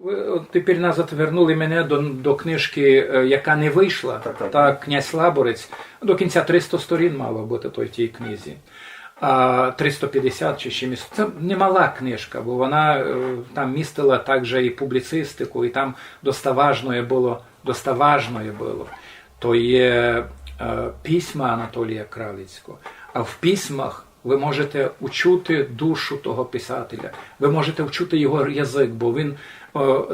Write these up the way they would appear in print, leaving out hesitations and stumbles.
От тепер назад вернули мене до книжки, яка не вийшла, так, «Князь Лаборець». До кінця 300 сторін мало бути той тій книзі. А 350 чи чимось. Це немала книжка, бо вона там містила також і публіцистику, і там доставажною було. То є письма Анатолія Кралицького. А в письмах ви можете учути душу того писателя, ви можете вчути його язик, бо він,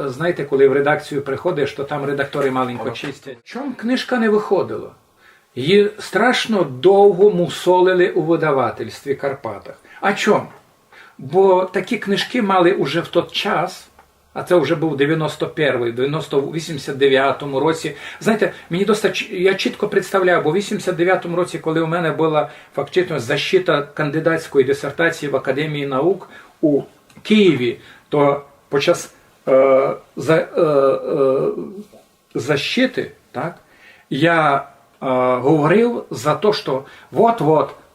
знаєте, коли в редакцію приходиш, то там редактори маленько чистять. Чому книжка не виходила? Її страшно довго мусолили у видавательстві Карпатах. А чому? Бо такі книжки мали уже в той час, а це вже був 91-й, 89-му році. Знаєте, мені я чітко представляю, бо в 89-му році, коли у мене була фактично защита кандидатської дисертації в Академії наук у Києві, то під час защити, так, я говорив за те, що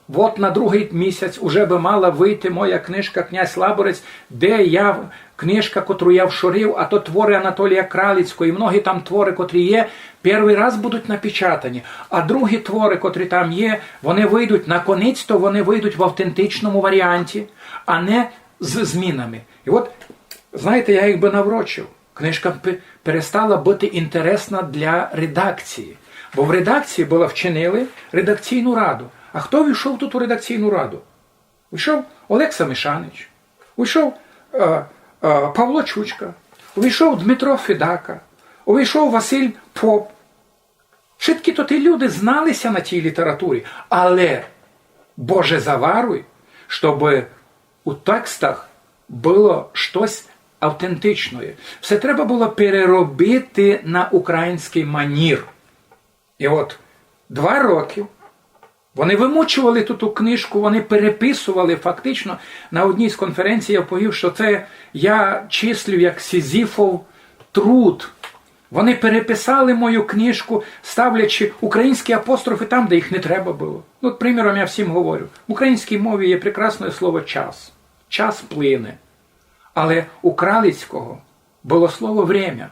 вот на другий місяць уже би мала вийти моя книжка «Князь Лаборець», де книжка, котру я вшорив, а то твори Анатолія Кралицького, і многі там твори, котрі є, перший раз будуть напечатані, а другі твори, котрі там є, вони вийдуть, наконець-то вони вийдуть в автентичному варіанті, а не з змінами. І от, знаєте, я їх би наврочив. Книжка перестала бути інтересна для редакції. Бо в редакції вчинили редакційну раду. А хто війшов тут у редакційну раду? Війшов Олекса Мишанич, війшов Павло Чучка, увійшов Дмитро Федака, увійшов Василь Поп. Všetky то ті люди зналися на тій літературі, але, Боже заваруй, щоб у текстах було щось автентичне. Все треба було переробити на український манір. І от 2 роки вони вимучували ту книжку, вони переписували фактично. На одній з конференцій я повів, що це я числю як Сізіфов труд. Вони переписали мою книжку, ставлячи українські апострофи там, де їх не треба було. От, приміром, я всім говорю. В українській мові є прекрасне слово «час». Час плине. Але у Кралицького було слово «время».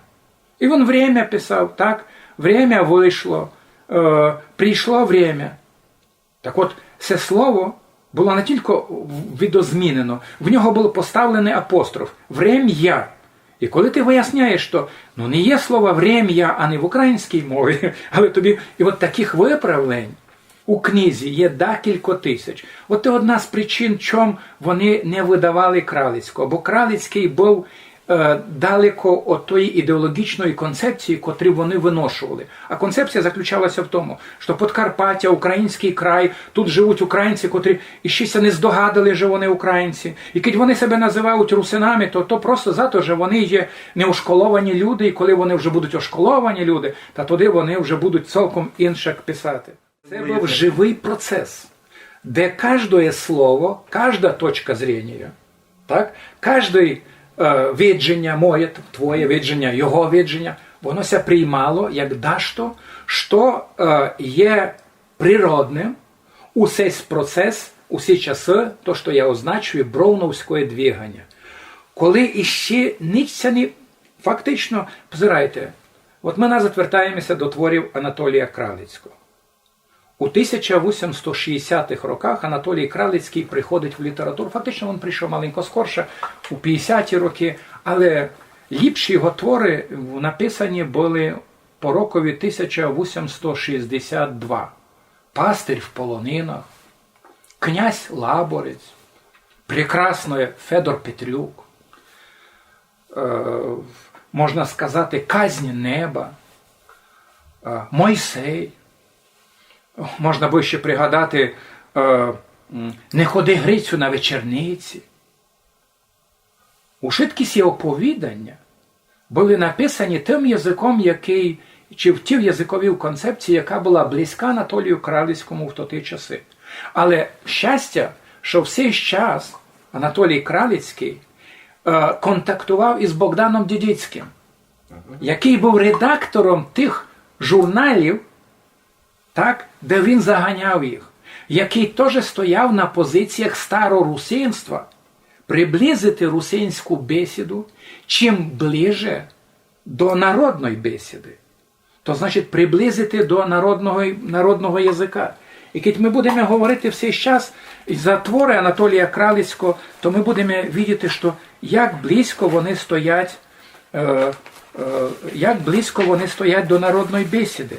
І він «время» писав, так? «Время вийшло», «прийшло время». Так от, це слово було не тільки відозмінено, в нього було поставлений апостроф «врем'я». І коли ти виясняєш, що не є слово «врем'я», а не в українській мові, але тобі, і от таких виправлень у книзі є декілька тисяч. От це одна з причин, чому вони не видавали Кралицького. Бо Кралицький був далеко від тої ідеологічної концепції, котрі вони виношували. А концепція заключалася в тому, що Подкарпаття, український край, тут живуть українці, котрі іще не здогадали, що вони українці. І коли вони себе називають русинами, то просто за те, що вони є неошколовані люди, і коли вони вже будуть ошколовані люди, то тоді вони вже будуть цілком інше писати. Це був живий процес, де кожне слово, кожна точка зрення, так, кожний відження моє, твоє відження, його відження, воно ся приймало як дашто, що є природним у цей процес, у ці часи, то, що я означую, броуновське двигання. Коли іще ніця не, фактично, позирайте, от ми назад вертаємося до творів Анатолія Кралицького. У 1860-х роках Анатолій Кралицький приходить в літературу. Фактично він прийшов маленько скорше, у 50-ті роки, але ліпші його твори написані були по рокові 1862. «Пастир в полонинах», «Князь Лаборець», прекрасний Федор Петрюк, можна сказати, «Казнь неба», «Мойсей». Можна би ще пригадати «Не ходи Грицю на вечерниці». Усі ці оповідання були написані тим язиком, який, чи в тій язиковій концепції, яка була близька Анатолію Кралицькому в ті часи. Але щастя, що в цей час Анатолій Кралицький контактував із Богданом Дідицьким, який був редактором тих журналів, так, де він заганяв їх, який теж стояв на позиціях старорусинства, приблизити русинську бесіду чим ближе до народної бесіди. То значить приблизити до народного язика. І коли ми будемо говорити все час за твори Анатолія Кралицького, то ми будемо бачити, що як близько вони стоять до народної бесіди.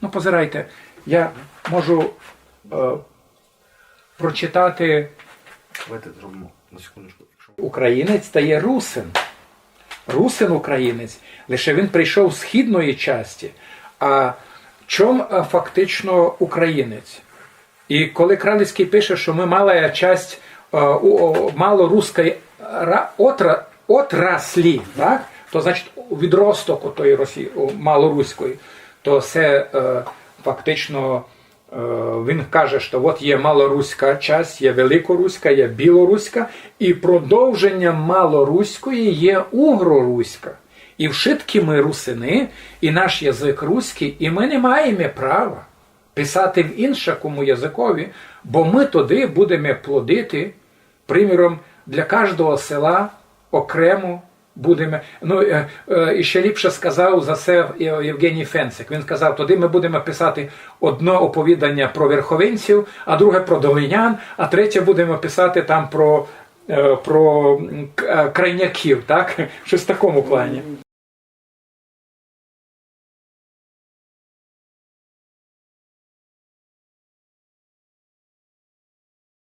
Ну, позирайте, я можу прочитати. Давайте зробимо на секундочку. Українець стає русин. Русин українець. Лише він прийшов з східної часті. А чом фактично українець? І коли Кралицький пише, що ми мала часть малоруської отраслі, так? То значить відросток тої Росії, малоруської, то це фактично він каже, що от є малоруська часть, є великоруська, є білоруська, і продовженням малоруської є угроруська. І вшитки ми русини, і наш язик руський, і ми не маємо права писати в іншому язикові, бо ми туди будемо плодити, приміром, для кожного села окремо будемо. Ну, і ще ліпше сказав за це Євгеній Фенцик. Він сказав, туди ми будемо писати одне оповідання про верховинців, а друге про долинян, а третє будемо писати там про крайняків, так? Щось в такому плані.